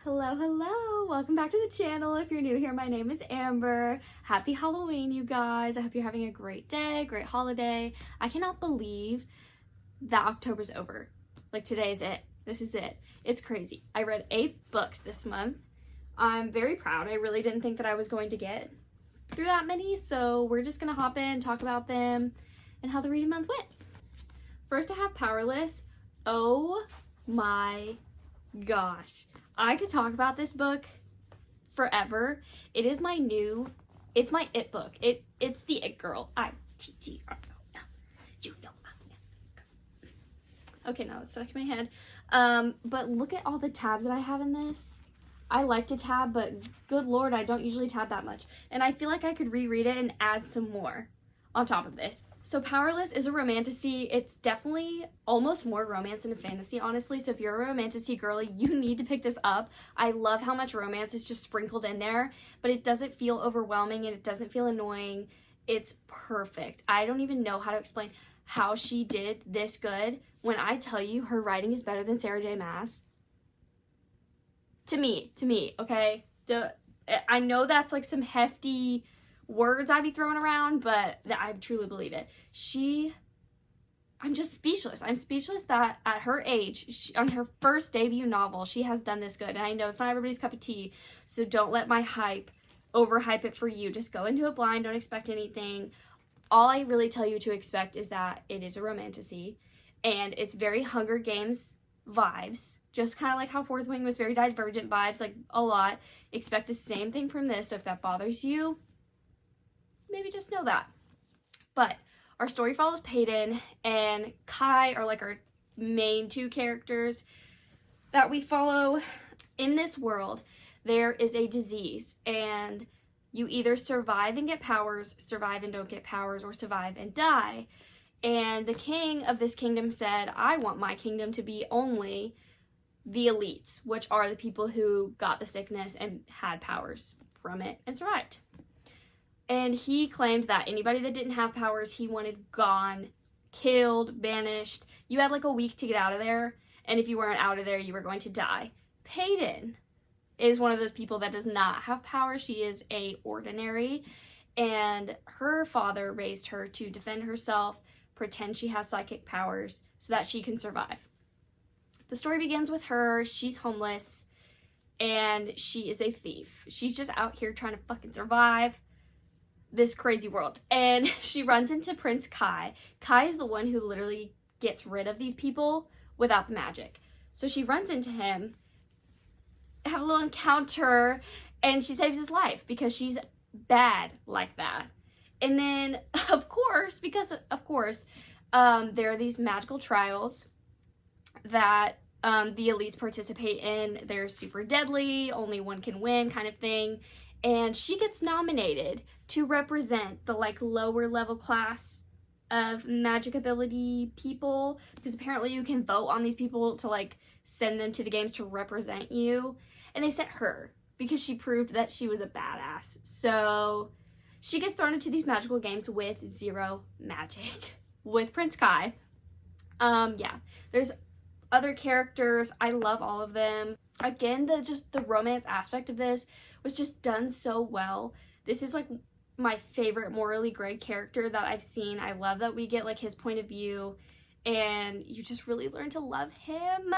Hello, hello! Welcome back to the channel. If you're new here, my name is Amber. Happy Halloween, you guys. I hope you're having a great day, great holiday. I cannot believe that October's over. Like, today's it. This is it. It's crazy. I read 8 books this month. I'm very proud. I really didn't think that I was going to get through that many, so we're just gonna hop in, talk about them, and how the reading month went. First, I have Powerless. Oh my gosh. I could talk about this book forever. It is my it's my it book. It's the it girl. I-T-G-R-O-L. You know I am. Okay, now it's stuck in my head. But look at all the tabs that I have in this. I like to tab, but good lord, I don't usually tab that much. And I feel like I could reread it and add some more on top of this. So Powerless is a romantasy. It's definitely almost more romance than a fantasy, honestly. So if you're a romantasy girly, you need to pick this up. I love how much romance is just sprinkled in there, but it doesn't feel overwhelming and it doesn't feel annoying. It's perfect. I don't even know how to explain how she did this good when I tell you her writing is better than Sarah J. Maas. To me, okay? I know that's like some hefty words I'd be throwing around, but I truly believe it. I'm just speechless. I'm speechless that at her age, on her first debut novel, she has done this good. And I know it's not everybody's cup of tea, so don't let my hype overhype it for you. Just go into it blind. Don't expect anything. All I really tell you to expect is that it is a romantasy, and it's very Hunger Games vibes, just kind of like how Fourth Wing was very Divergent vibes, like a lot. Expect the same thing from this, so if that bothers you, maybe just know that. But our story follows Peyton and Kai are like our main 2 characters that we follow. In this world, there is a disease, and you either survive and get powers, survive and don't get powers, or survive and die. And the king of this kingdom said, I want my kingdom to be only the elites, which are the people who got the sickness and had powers from it and survived. And he claimed that anybody that didn't have powers, he wanted gone, killed, banished. You had like a week to get out of there, and if you weren't out of there, you were going to die. Peyton is one of those people that does not have powers. She is a ordinary, and her father raised her to defend herself, pretend she has psychic powers so that she can survive. The story begins with her. She's homeless, and she is a thief. She's just out here trying to fucking survive this crazy world. And she runs into Prince Kai. Kai is the one who literally gets rid of these people without the magic. So she runs into him, have a little encounter, and she saves his life because she's bad like that. And then, of course, there are these magical trials that the elites participate in. They're super deadly, only one can win kind of thing. And she gets nominated to represent the like lower level class of magic ability people, because apparently you can vote on these people to like send them to the games to represent you. And they sent her because she proved that she was a badass. So she gets thrown into these magical games with 0 magic with Prince Kai. Yeah, there's other characters. I love all of them. Again, the romance aspect of this was just done so well. This is like my favorite morally gray character that I've seen. I love that we get like his point of view, and you just really learn to love him.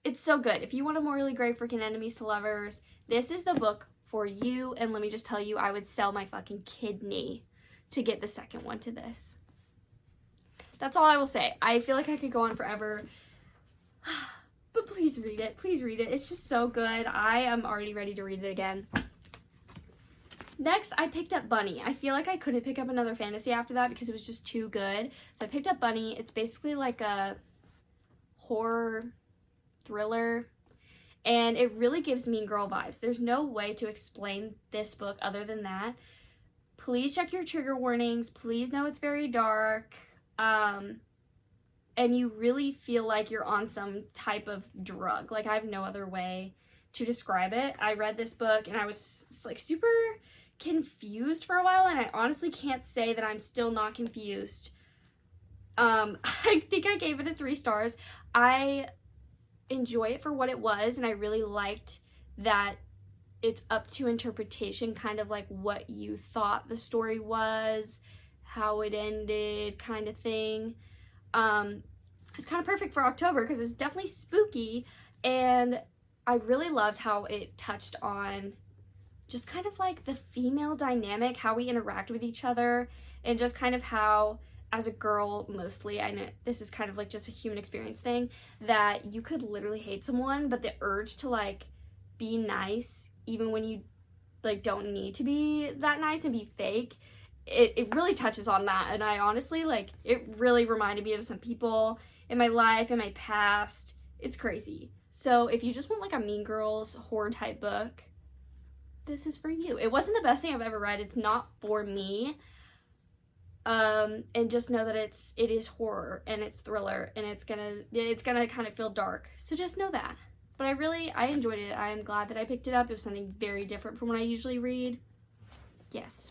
It's so good. If you want a morally gray freaking enemies to lovers, this is the book for you. And let me just tell you, I would sell my fucking kidney to get the second one to this. That's all I will say. I feel like I could go on forever. But please read it. Please read it. It's just so good. I am already ready to read it again. Next, I picked up Bunny. I feel like I couldn't pick up another fantasy after that because it was just too good. So I picked up Bunny. It's basically like a horror thriller, and it really gives Mean Girl vibes. There's no way to explain this book other than that. Please check your trigger warnings. Please know it's very dark. And you really feel like you're on some type of drug. Like, I have no other way to describe it. I read this book and I was like super confused for a while, and I honestly can't say that I'm still not confused. I think I gave it a 3 stars. enjoy it for what it was, and I really liked that it's up to interpretation, kind of like what you thought the story was, how it ended, kind of thing. It's kind of perfect for October because it was definitely spooky, and I really loved how it touched on just kind of like the female dynamic, how we interact with each other, and just kind of how, as a girl mostly, I know this is kind of like just a human experience thing, that you could literally hate someone, but the urge to like be nice even when you like don't need to be that nice and be fake, it really touches on that. And I honestly, like, it really reminded me of some people in my life, in my past. It's crazy. So if you just want like a Mean Girls horror type book, this is for you. It wasn't the best thing I've ever read. It's not for me. And just know that it is horror and it's thriller and it's gonna kind of feel dark. So just know that. But I enjoyed it. I am glad that I picked it up. It was something very different from what I usually read. Yes.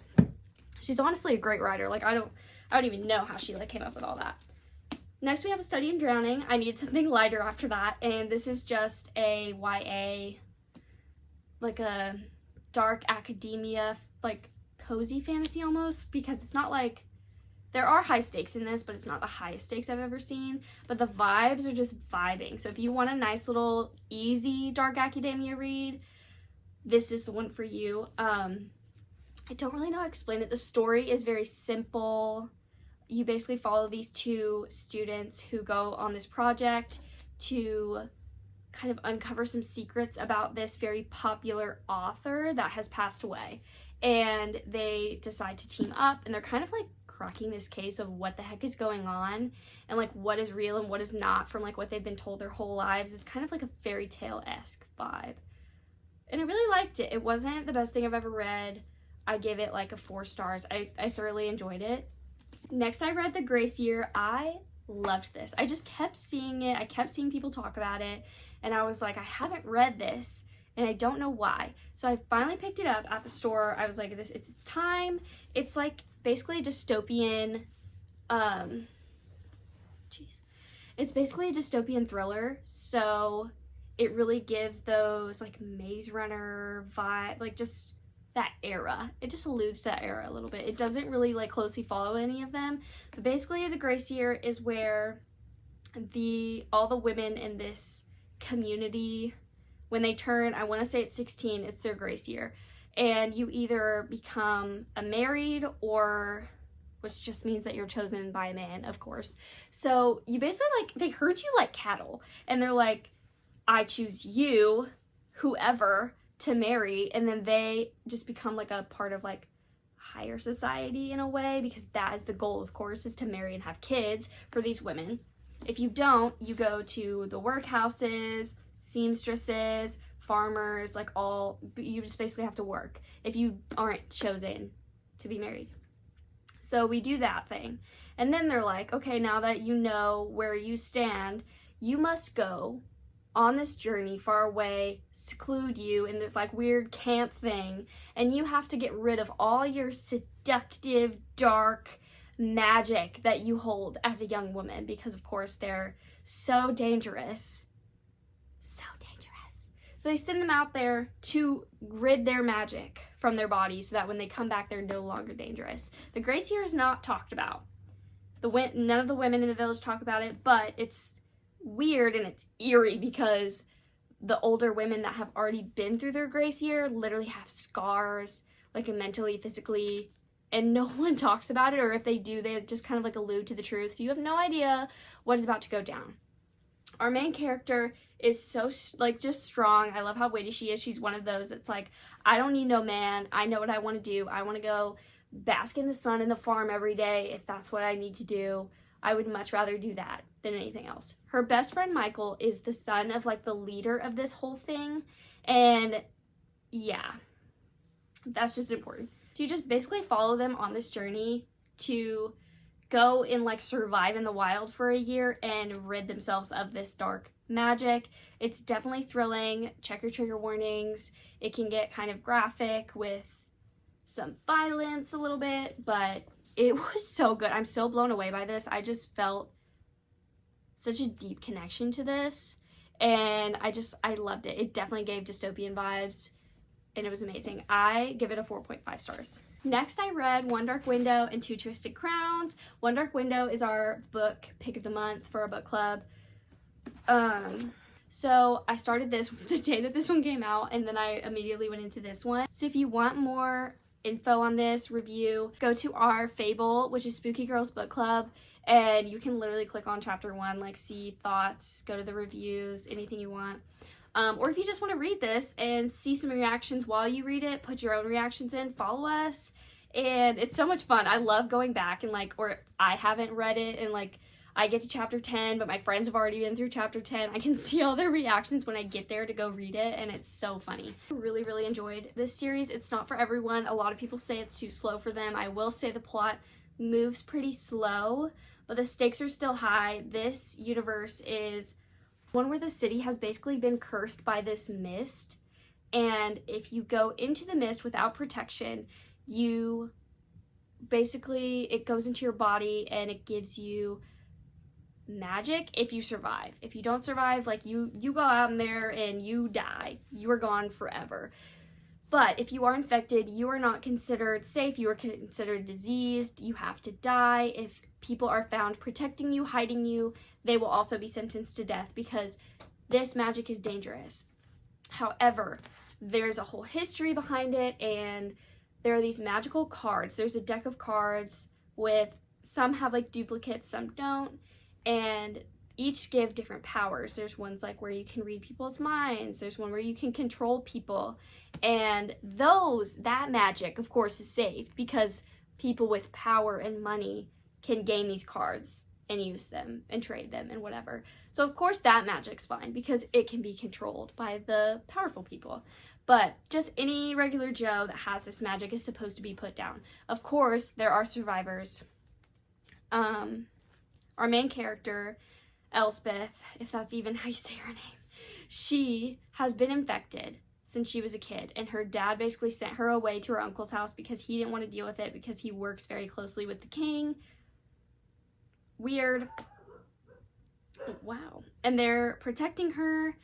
She's honestly a great writer. Like, I don't even know how she like came up with all that. Next we have A Study in Drowning. I needed something lighter after that, and this is just a YA, like a dark academia, like cozy fantasy almost, because it's not like, there are high stakes in this, but it's not the highest stakes I've ever seen. But the vibes are just vibing. So if you want a nice little easy dark academia read, this is the one for you. I don't really know how to explain it. The story is very simple. You basically follow these two students who go on this project to kind of uncover some secrets about this very popular author that has passed away. And they decide to team up, and they're kind of like cracking this case of what the heck is going on and like what is real and what is not from like what they've been told their whole lives. It's kind of like a fairy tale-esque vibe. And I really liked it. It wasn't the best thing I've ever read. I give it like a 4 stars. I thoroughly enjoyed it. Next, I read The Grace Year. I loved this. I just kept seeing it. I kept seeing people talk about it, and I was like, I haven't read this, and I don't know why. So I finally picked it up at the store. I was like, it's time. It's like basically a dystopian, it's basically a dystopian thriller. So it really gives those like Maze Runner vibe, like just that era. It just alludes to that era a little bit. It doesn't really like closely follow any of them, but basically The Grace Year is where all the women in this community, when they turn, I want to say it's 16, it's their grace year. And you either become a married, or, which just means that you're chosen by a man, of course. So you basically, like, they herd you like cattle. And they're like, I choose you, whoever, to marry. And then they just become like a part of like higher society in a way, because that is the goal, of course, is to marry and have kids for these women. If you don't, you go to the workhouses, seamstresses, farmers, like you just basically have to work if you aren't chosen to be married. So we do that thing. And then they're like, okay, now that you know where you stand, you must go on this journey far away, seclude you in this like weird camp thing, and you have to get rid of all your seductive, dark magic that you hold as a young woman, because of course they're so dangerous. So they send them out there to rid their magic from their bodies so that when they come back, they're no longer dangerous. The Grace Year is not talked about. None of the women in the village talk about it, but it's weird and it's eerie because the older women that have already been through their Grace Year literally have scars, like mentally, physically, and no one talks about it, or if they do, they just kind of like allude to the truth. So you have no idea what is about to go down. Our main character is so, like, just strong. I love how witty she is. She's one of those that's like, I don't need no man. I know what I want to do. I want to go bask in the sun in the farm every day if that's what I need to do. I would much rather do that than anything else. Her best friend, Michael, is the son of, like, the leader of this whole thing. And, yeah, that's just important. So you just basically follow them on this journey to go and like survive in the wild for a year and rid themselves of this dark magic. It's definitely thrilling. Check your trigger warnings. It can get kind of graphic with some violence a little bit, but it was so good. I'm so blown away by this. I just felt such a deep connection to this, and I loved it. It definitely gave dystopian vibes, and it was amazing. I give it a 4.5 stars. Next, I read One Dark Window and Two Twisted Crowns. One Dark Window is our book pick of the month for our book club. So I started this the day that this one came out, and then I immediately went into this one. So if you want more info on this review, go to our Fable, which is Spooky Girls Book Club, and you can literally click on chapter 1, like see thoughts, go to the reviews, anything you want. Or if you just want to read this and see some reactions while you read it, put your own reactions in, follow us. And it's so much fun. I love going back and or I haven't read it and I get to chapter 10, but my friends have already been through chapter 10. I can see all their reactions when I get there to go read it, and it's so funny. I really, really enjoyed this series. It's not for everyone. A lot of people say it's too slow for them. I will say the plot moves pretty slow, but the stakes are still high. This universe is one where the city has basically been cursed by this mist, and if you go into the mist without protection, it goes into your body and it gives you magic if you survive. If you don't survive, you go out in there and you die. You are gone forever. But if you are infected, you are not considered safe. You are considered diseased. You have to die. If people are found protecting you, hiding you, they will also be sentenced to death because this magic is dangerous. However, there's a whole history behind it, and there are these magical cards. There's a deck of cards with some have duplicates, some don't, and each give different powers. There's ones where you can read people's minds. There's one where you can control people, and that magic, of course, is safe because people with power and money can gain these cards and use them and trade them and whatever. So of course that magic's fine because it can be controlled by the powerful people. But just any regular Joe that has this magic is supposed to be put down. Of course, there are survivors. Our main character, Elspeth, if that's even how you say her name, she has been infected since she was a kid, and her dad basically sent her away to her uncle's house because he didn't want to deal with it because he works very closely with the king. Weird. Wow. And they're protecting her,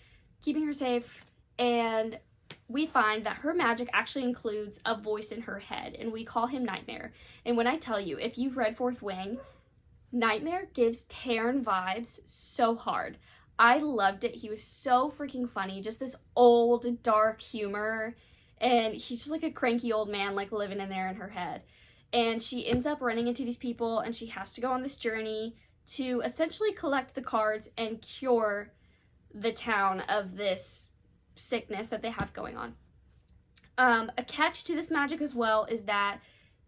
keeping her safe, and we find that her magic actually includes a voice in her head, and we call him Nightmare. And when I tell you, if you've read Fourth Wing, Nightmare gives Taryn vibes so hard. I loved it. He was so freaking funny. Just this old, dark humor. And he's just a cranky old man, living in there in her head. And she ends up running into these people, and she has to go on this journey to essentially collect the cards and cure the town of this sickness that they have going on. A catch to this magic as well is that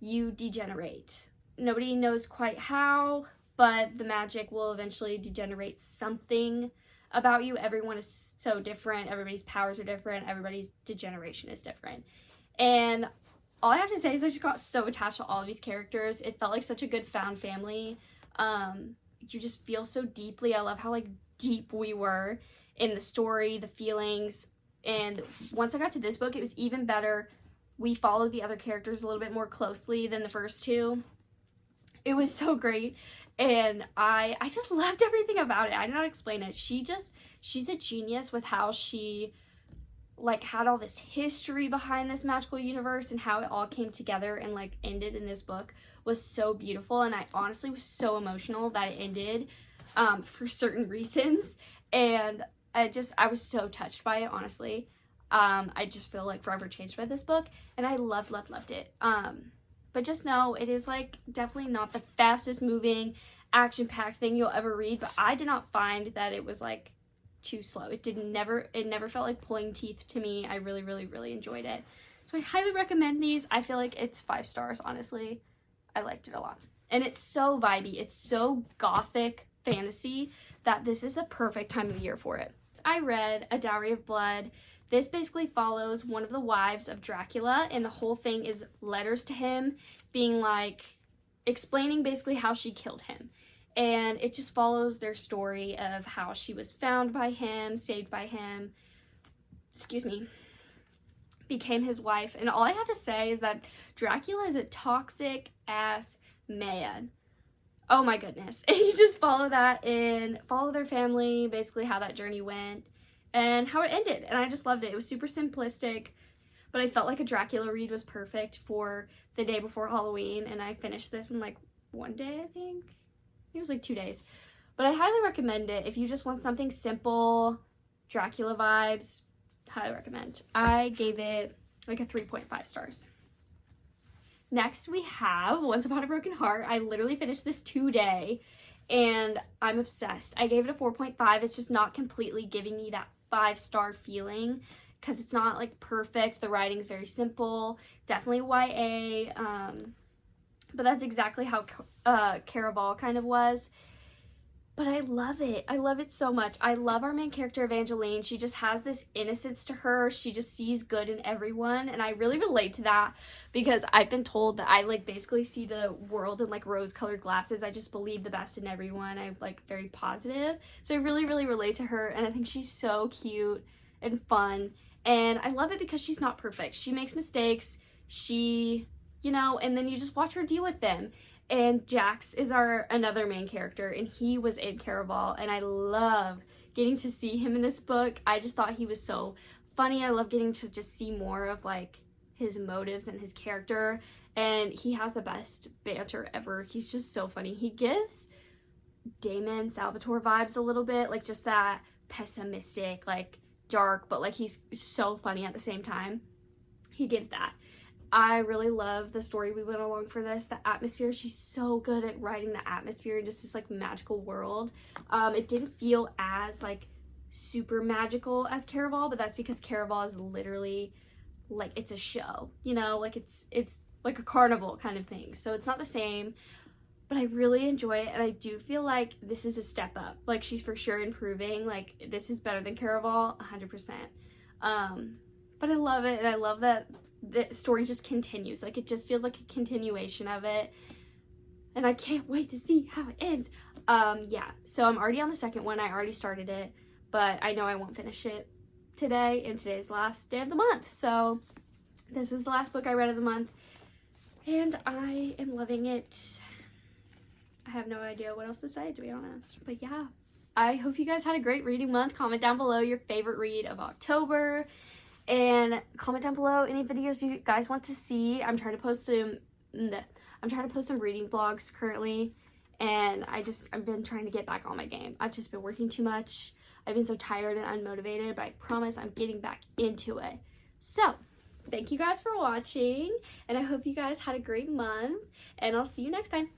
you degenerate. Nobody knows quite how, but the magic will eventually degenerate something about you. Everyone is so different. Everybody's powers are different. Everybody's degeneration is different. And all I have to say is I just got so attached to all of these characters. It felt like such a good found family. You just feel so deeply. I love how deep we were in the story, the feelings. And once I got to this book, it was even better. We followed the other characters a little bit more closely than the first two. It was so great, and I just loved everything about it. I don't know how to explain it. She's a genius with how she had all this history behind this magical universe, and how it all came together and ended in this book was so beautiful. And I honestly was so emotional that it ended for certain reasons, and I was so touched by it, honestly. I just feel forever changed by this book, and I loved it. But just know it is definitely not the fastest moving, action-packed thing you'll ever read, but I did not find that it was too slow. It never felt like pulling teeth to me. I really, really, really enjoyed it. So I highly recommend these. I feel like it's 5 stars, honestly. I liked it a lot. And it's so vibey. It's so gothic fantasy that this is a perfect time of year for it. I read A Dowry of Blood. This basically follows one of the wives of Dracula, and the whole thing is letters to him being explaining basically how she killed him. And it just follows their story of how she was found by him, saved by him, became his wife. And all I have to say is that Dracula is a toxic ass man. Oh my goodness. And you just follow that and follow their family, basically how that journey went. and how it ended, and I just loved it. It was super simplistic, but I felt like a Dracula read was perfect for the day before Halloween, and I finished this in like one day, I think. It was like 2 days. But I highly recommend it if you just want something simple, Dracula vibes. Highly recommend. I gave it like a 3.5 stars. Next we have Once Upon a Broken Heart. I literally finished this today and I'm obsessed. I gave it a 4.5. It's just not completely giving me that 5-star feeling because it's not like perfect. The writing's very simple, definitely YA, but that's exactly how Caraval kind of was. But I love it. I love it so much. I love our main character, Evangeline. She just has this innocence to her. She just sees good in everyone. And I really relate to that because I've been told that I like basically see the world in like rose-colored glasses. I just believe the best in everyone. I'm like very positive. So I really, really relate to her. And I think she's so cute and fun. And I love it because she's not perfect. She makes mistakes. She, you know, and then you just watch her deal with them. And Jax is another main character, and he was in Caraval, and I love getting to see him in this book. I just thought he was so funny. I love getting to just see more of like his motives and his character, and he has the best banter ever. He's just so funny. He gives Damon Salvatore vibes a little bit, like just that pessimistic, like dark, but like he's so funny at the same time. He gives that. I really love the story we went along for this, the atmosphere. She's so good at writing the atmosphere and just this like magical world. It didn't feel as like super magical as Caraval, but that's because Caraval is literally like it's a show, you know, like it's like a carnival kind of thing. So it's not the same, but I really enjoy it, and I do feel like this is a step up. Like she's for sure improving. Like this is better than Caraval, 100%. But I love it, and I love that the story just continues. Like it just feels like a continuation of it, and I can't wait to see how it ends. Yeah, so I'm already on the second one. I already started it, but I know I won't finish it today, and today's the last day of the month. So this is the last book I read of the month, and I am loving it. I have no idea what else to say, to be honest, but yeah, I hope you guys had a great reading month. Comment down below your favorite read of October. And comment down below any videos you guys want to see. I'm trying to post some reading vlogs currently, and I've been trying to get back on my game. I've just been working too much. I've been so tired and unmotivated, but I promise I'm getting back into it. So, thank you guys for watching, and I hope you guys had a great month, and I'll see you next time.